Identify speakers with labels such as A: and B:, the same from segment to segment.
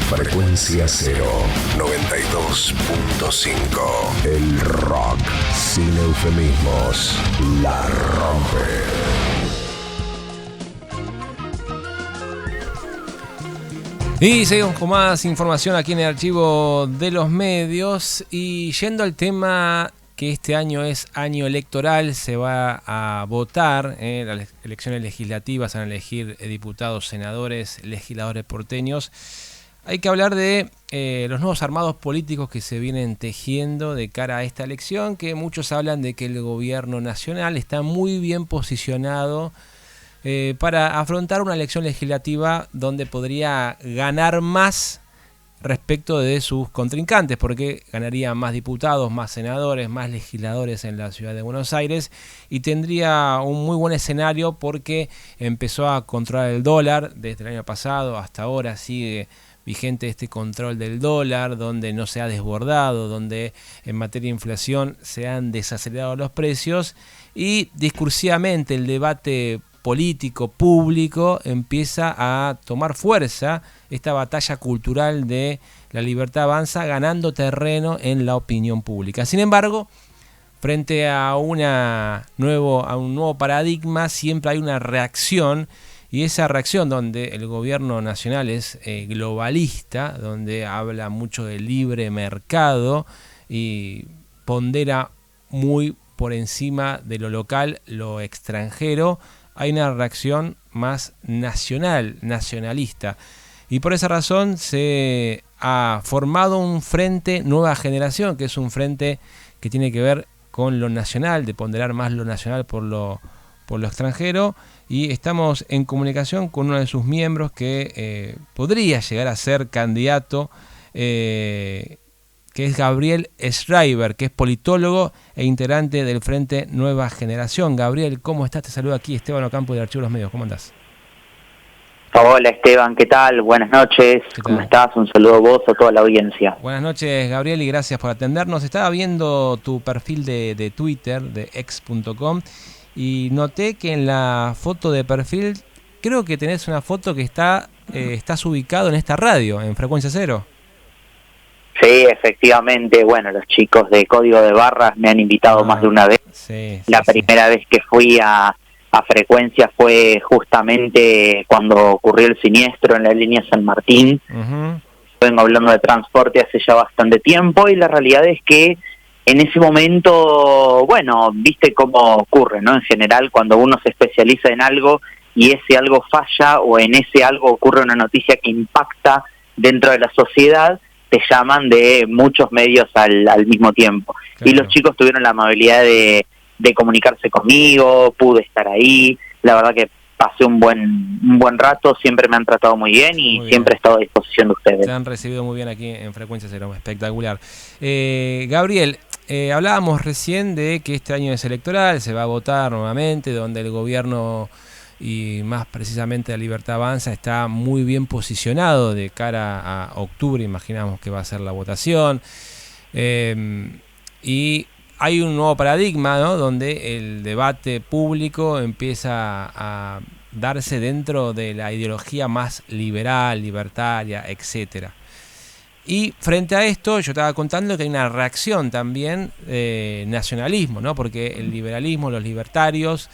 A: Frecuencia Cero, 92.5. El rock, sin eufemismos, la rompe.
B: Y seguimos con más información aquí en el archivo de los medios. Y yendo al tema que este año es año electoral, se va a votar, las elecciones legislativas, van a elegir diputados, senadores, legisladores porteños. Hay que hablar de los nuevos armados políticos que se vienen tejiendo de cara a esta elección, que muchos hablan de que el gobierno nacional está muy bien posicionado para afrontar una elección legislativa donde podría ganar más respecto de sus contrincantes, porque ganaría más diputados, más senadores, más legisladores en la ciudad de Buenos Aires y tendría un muy buen escenario porque empezó a controlar el dólar desde el año pasado hasta ahora, sigue vigente este control del dólar, donde no se ha desbordado, donde en materia de inflación se han desacelerado los precios y discursivamente el debate político, público, empieza a tomar fuerza esta batalla cultural de La Libertad Avanza, ganando terreno en la opinión pública. Sin embargo, frente a un nuevo paradigma, siempre hay una reacción, y esa reacción donde el gobierno nacional es globalista, donde habla mucho de libre mercado y pondera muy por encima de lo local, lo extranjero, hay una reacción más nacionalista. Y por esa razón se ha formado un frente Nueva Generación, que es un frente que tiene que ver con lo nacional, de ponderar más lo nacional por lo extranjero. Y estamos en comunicación con uno de sus miembros que podría llegar a ser candidato, que es Gabriel Schreiber, que es politólogo e integrante del Frente Nueva Generación. Gabriel, ¿cómo estás? Te saludo aquí Esteban Ocampo de Archivo de los Medios. ¿Cómo andás?
C: Hola Esteban, ¿qué tal? Buenas noches. ¿Cómo estás? Un saludo a vos, a toda la audiencia.
B: Buenas noches, Gabriel, y gracias por atendernos. Estaba viendo tu perfil de Twitter, de x.com, y noté que en la foto de perfil, creo que tenés una foto que estás ubicado en esta radio, en Frecuencia Cero.
C: Sí, efectivamente. Bueno, los chicos de Código de Barras me han invitado más de una vez. La primera vez que fui a Frecuencia fue justamente cuando ocurrió el siniestro en la línea San Martín. Vengo hablando de transporte hace ya bastante tiempo y la realidad es que en ese momento, bueno, viste cómo ocurre, ¿no? En general, cuando uno se especializa en algo y ese algo falla o en ese algo ocurre una noticia que impacta dentro de la sociedad, te llaman de muchos medios al mismo tiempo. Claro. Y los chicos tuvieron la amabilidad de comunicarse conmigo, pude estar ahí, la verdad que pasé un buen rato, siempre me han tratado muy bien y siempre he estado a disposición de ustedes.
B: Te han recibido muy bien aquí en Frecuencia Cero, espectacular. Gabriel, hablábamos recién de que este año es electoral, se va a votar nuevamente, donde el gobierno y más precisamente la Libertad Avanza está muy bien posicionado de cara a octubre, imaginamos que va a ser la votación, y hay un nuevo paradigma, ¿no? Donde el debate público empieza a darse dentro de la ideología más liberal, libertaria, etcétera. Y frente a esto, yo estaba contando que hay una reacción también nacionalismo, ¿no? Porque el liberalismo, los libertarios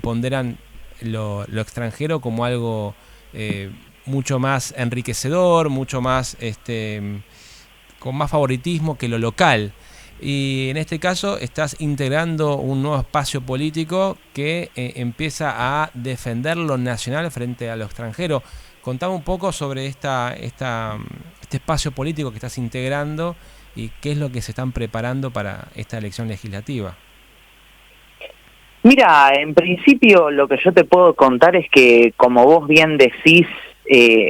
B: ponderan lo extranjero como algo mucho más enriquecedor, mucho más con más favoritismo que lo local. Y en este caso estás integrando un nuevo espacio político que empieza a defender lo nacional frente a lo extranjero. Contame un poco sobre este espacio político que estás integrando y qué es lo que se están preparando para esta elección legislativa.
C: Mira, en principio lo que yo te puedo contar es que, como vos bien decís,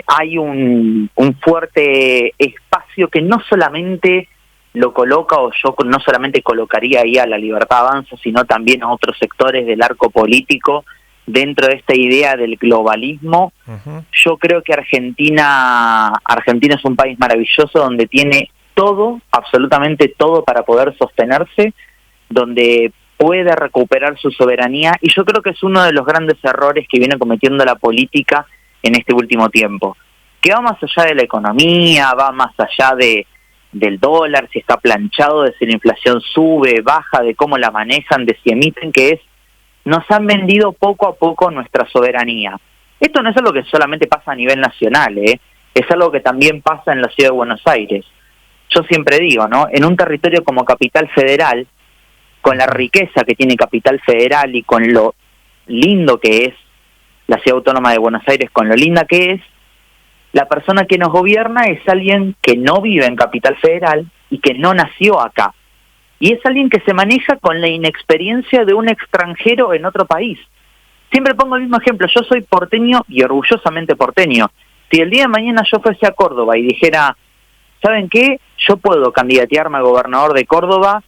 C: hay un fuerte espacio que no solamente lo coloca, o yo no solamente colocaría ahí a la Libertad Avanza, sino también a otros sectores del arco político dentro de esta idea del globalismo. Yo creo que Argentina es un país maravilloso donde tiene todo, absolutamente todo para poder sostenerse, donde puede recuperar su soberanía, y yo creo que es uno de los grandes errores que viene cometiendo la política en este último tiempo. que va más allá de la economía, va más allá del dólar, si está planchado, de si la inflación sube, baja, de cómo la manejan, de si emiten, que es, nos han vendido poco a poco nuestra soberanía. Esto no es algo que solamente pasa a nivel nacional, es algo que también pasa en la ciudad de Buenos Aires. Yo siempre digo, ¿no? En un territorio como Capital Federal, con la riqueza que tiene Capital Federal y con lo lindo que es la ciudad autónoma de Buenos Aires, con lo linda que es, la persona que nos gobierna es alguien que no vive en Capital Federal y que no nació acá. Y es alguien que se maneja con la inexperiencia de un extranjero en otro país. Siempre pongo el mismo ejemplo, yo soy porteño y orgullosamente porteño. Si el día de mañana yo fuese a Córdoba y dijera, ¿saben qué? Yo puedo candidatearme a gobernador de Córdoba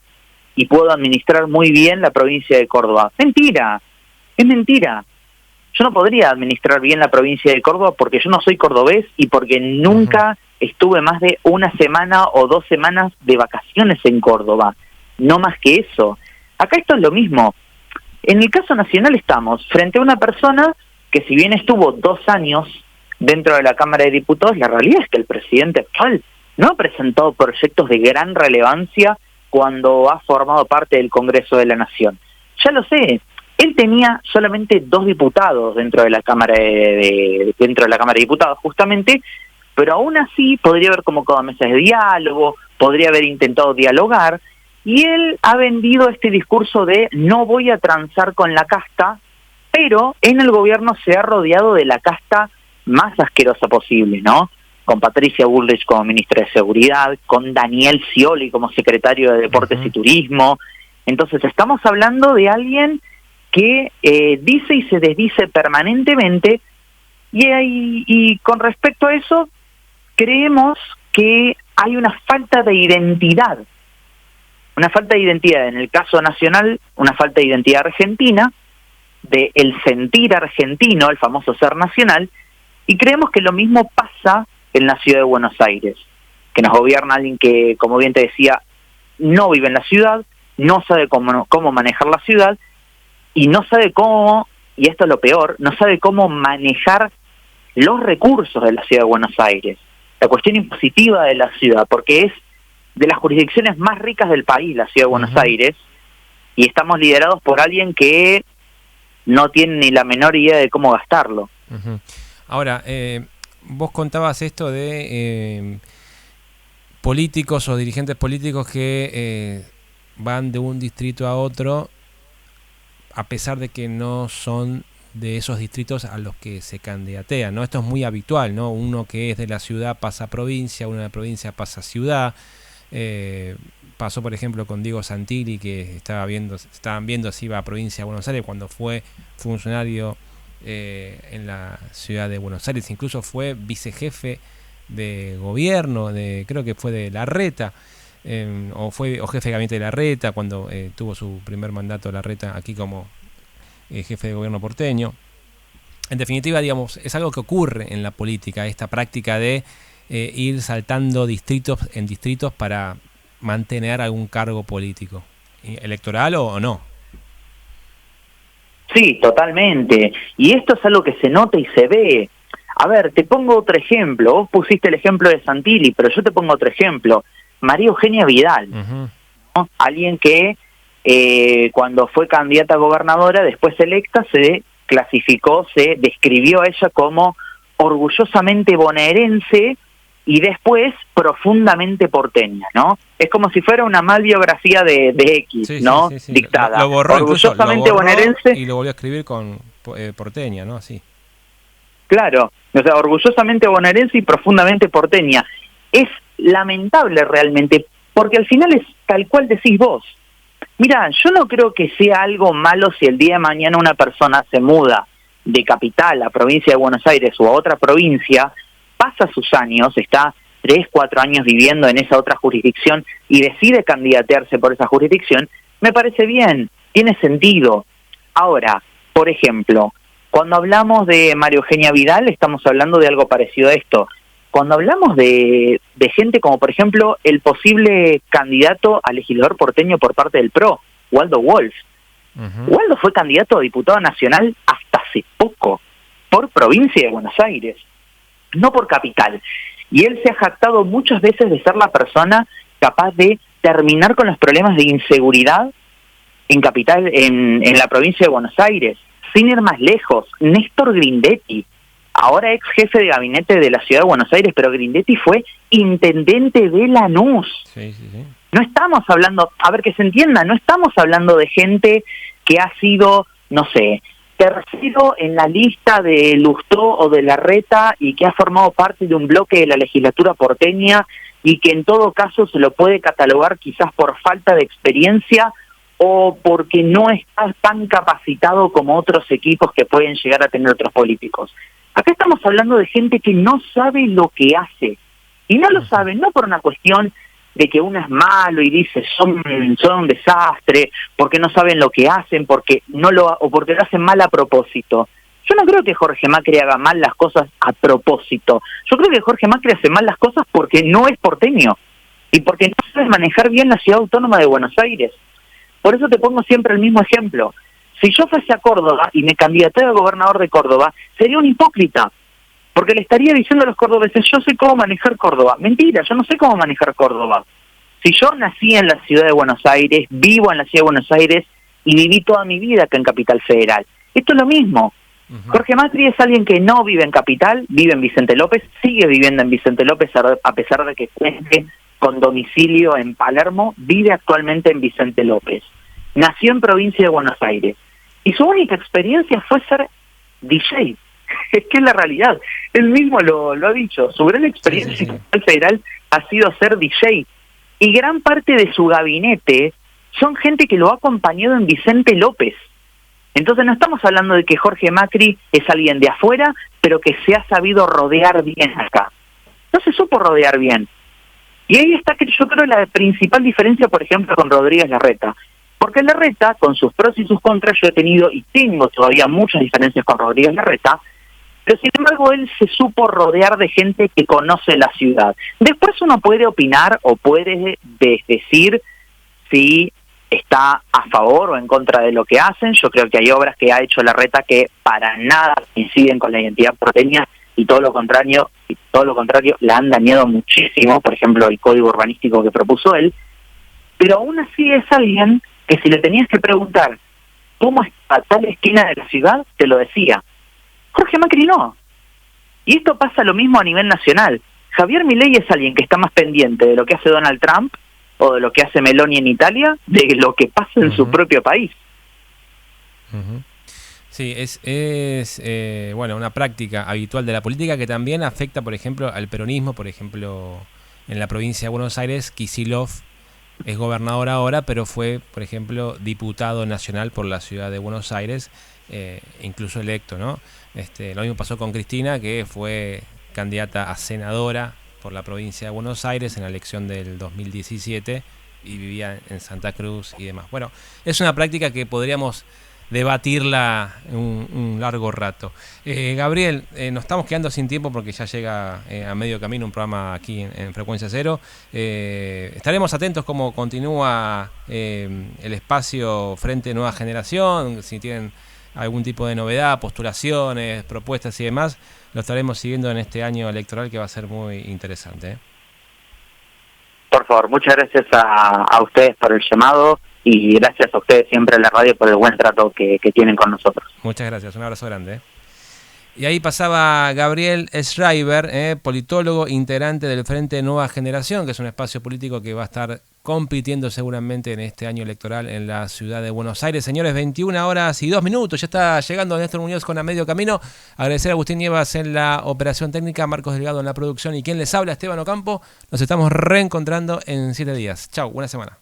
C: y puedo administrar muy bien la provincia de Córdoba. Mentira, es mentira. Yo no podría administrar bien la provincia de Córdoba porque yo no soy cordobés y porque nunca estuve más de una semana o 2 semanas de vacaciones en Córdoba. No más que eso. Acá esto es lo mismo. En el caso nacional estamos frente a una persona que si bien estuvo 2 años dentro de la Cámara de Diputados, la realidad es que el presidente actual no ha presentado proyectos de gran relevancia cuando ha formado parte del Congreso de la Nación. Ya lo sé, él tenía solamente 2 diputados dentro de la Cámara dentro de la Cámara de Diputados justamente, pero aún así podría haber convocado mesas de diálogo, podría haber intentado dialogar, y él ha vendido este discurso de no voy a transar con la casta, pero en el gobierno se ha rodeado de la casta más asquerosa posible, ¿no? Con Patricia Bullrich como ministra de Seguridad, con Daniel Scioli como secretario de Deportes y Turismo. Entonces estamos hablando de alguien que dice y se desdice permanentemente, y con respecto a eso creemos que hay una falta de identidad. Una falta de identidad, en el caso nacional, una falta de identidad argentina, de el sentir argentino, el famoso ser nacional, y creemos que lo mismo pasa en la ciudad de Buenos Aires, que nos gobierna alguien que, como bien te decía, no vive en la ciudad, no sabe cómo manejar la ciudad, y no sabe cómo, y esto es lo peor, no sabe cómo manejar los recursos de la ciudad de Buenos Aires, la cuestión impositiva de la ciudad, porque es de las jurisdicciones más ricas del país, la ciudad de Buenos Aires, y estamos liderados por alguien que no tiene ni la menor idea de cómo gastarlo.
B: Ahora, vos contabas esto de políticos o dirigentes políticos que van de un distrito a otro a pesar de que no son de esos distritos a los que se candidatean, ¿no? Esto es muy habitual, ¿no? Uno que es de la ciudad pasa a provincia, uno de la provincia pasa a ciudad. Pasó por ejemplo con Diego Santilli, que estaban viendo si iba a provincia de Buenos Aires cuando fue funcionario en la ciudad de Buenos Aires, incluso fue vicejefe de gobierno, creo que fue de Larreta, o jefe de gabinete de Larreta cuando tuvo su primer mandato Larreta aquí como jefe de gobierno porteño. En definitiva, digamos, es algo que ocurre en la política, esta práctica de ir saltando distritos en distritos para mantener algún cargo político, electoral o no.
C: Sí, totalmente. Y esto es algo que se nota y se ve. A ver, te pongo otro ejemplo. Vos pusiste el ejemplo de Santilli, pero yo te pongo otro ejemplo. María Eugenia Vidal, ¿no? Alguien que cuando fue candidata a gobernadora, después electa, se clasificó, se describió a ella como orgullosamente bonaerense y después profundamente porteña, ¿no? Es como si fuera una mal biografía de X, sí, ¿no? Sí. Dictada.
B: Lo borró,
C: orgullosamente bonaerense.
B: Y lo volvió a escribir con porteña, ¿no? Así.
C: Claro, o sea, orgullosamente bonaerense y profundamente porteña. Es lamentable realmente, porque al final es tal cual decís vos. Mira, yo no creo que sea algo malo si el día de mañana una persona se muda de capital a provincia de Buenos Aires o a otra provincia, pasa sus años, está 3, 4 años viviendo en esa otra jurisdicción y decide candidatearse por esa jurisdicción, me parece bien, tiene sentido. Ahora, por ejemplo, cuando hablamos de María Eugenia Vidal, estamos hablando de algo parecido a esto. Cuando hablamos de gente como, por ejemplo, el posible candidato a legislador porteño por parte del PRO, Waldo Wolf. Waldo fue candidato a diputado nacional hasta hace poco, por provincia de Buenos Aires. no por capital. Y él se ha jactado muchas veces de ser la persona capaz de terminar con los problemas de inseguridad en capital, en la provincia de Buenos Aires. Sin ir más lejos, Néstor Grindetti, ahora ex jefe de gabinete de la ciudad de Buenos Aires, pero Grindetti fue intendente de Lanús.
B: Sí.
C: No estamos hablando, a ver que se entienda, no estamos hablando de gente que ha sido, no sé, tercero en la lista de Lustó o de Larreta y que ha formado parte de un bloque de la legislatura porteña y que en todo caso se lo puede catalogar quizás por falta de experiencia o porque no está tan capacitado como otros equipos que pueden llegar a tener otros políticos. Acá estamos hablando de gente que no sabe lo que hace. Y no lo sabe, no por una cuestión de que uno es malo y dice son un desastre, porque no saben lo que hacen, porque o porque lo hacen mal a propósito. Yo no creo que Jorge Macri haga mal las cosas a propósito. Yo creo que Jorge Macri hace mal las cosas porque no es porteño y porque no sabe manejar bien la ciudad autónoma de Buenos Aires. Por eso te pongo siempre el mismo ejemplo. Si yo fuese a Córdoba y me candidaté a gobernador de Córdoba, sería un hipócrita, porque le estaría diciendo a los cordobeses, yo sé cómo manejar Córdoba. Mentira, yo no sé cómo manejar Córdoba. Si yo nací en la ciudad de Buenos Aires, vivo en la ciudad de Buenos Aires y viví toda mi vida acá en Capital Federal. Esto es lo mismo. Jorge Macri es alguien que no vive en Capital, vive en Vicente López, sigue viviendo en Vicente López a pesar de que cuente con domicilio en Palermo, vive actualmente en Vicente López. Nació en provincia de Buenos Aires y su única experiencia fue ser DJ. Es que es la realidad. Él mismo lo ha dicho. Su gran experiencia en Capital Federal ha sido ser DJ. Y gran parte de su gabinete son gente que lo ha acompañado en Vicente López. Entonces no estamos hablando de que Jorge Macri es alguien de afuera, pero que se ha sabido rodear bien acá. No se supo rodear bien. Y ahí está, yo creo, la principal diferencia, por ejemplo, con Rodríguez Larreta. Porque Larreta, con sus pros y sus contras, yo he tenido y tengo todavía muchas diferencias con Rodríguez Larreta, pero sin embargo él se supo rodear de gente que conoce la ciudad. Después uno puede opinar o puede decir si está a favor o en contra de lo que hacen. Yo creo que hay obras que ha hecho Larreta que para nada coinciden con la identidad porteña y todo lo contrario la han dañado muchísimo, por ejemplo el código urbanístico que propuso él, pero aún así es alguien que si le tenías que preguntar cómo está tal esquina de la ciudad, te lo decía. Jorge Macri no. Y esto pasa lo mismo a nivel nacional. Javier Milei es alguien que está más pendiente de lo que hace Donald Trump o de lo que hace Meloni en Italia, de lo que pasa en su propio país.
B: Sí, es bueno, una práctica habitual de la política que también afecta, por ejemplo, al peronismo. Por ejemplo, en la provincia de Buenos Aires, Kicillof es gobernador ahora, pero fue, por ejemplo, diputado nacional por la ciudad de Buenos Aires, incluso electo, ¿no? Lo mismo pasó con Cristina, que fue candidata a senadora por la provincia de Buenos Aires en la elección del 2017 y vivía en Santa Cruz y demás. Bueno, es una práctica que podríamos debatirla un largo rato. Gabriel, nos estamos quedando sin tiempo porque ya llega a medio camino un programa aquí en Frecuencia Cero. Estaremos atentos cómo continúa el espacio Frente Nueva Generación, si tienen algún tipo de novedad, postulaciones, propuestas y demás, lo estaremos siguiendo en este año electoral que va a ser muy interesante.
C: Por favor, muchas gracias a ustedes por el llamado y gracias a ustedes siempre en la radio por el buen trato que tienen con nosotros.
B: Muchas gracias, un abrazo grande. Y ahí pasaba Gabriel Schreiber, politólogo, integrante del Frente Nueva Generación, que es un espacio político que va a estar compitiendo seguramente en este año electoral en la ciudad de Buenos Aires. Señores, 21:02, ya está llegando Néstor Muñoz con A Medio Camino. Agradecer a Agustín Nievas en la operación técnica, Marcos Delgado en la producción y quien les habla, Esteban Ocampo. Nos estamos reencontrando en 7 días. Chau, buena semana.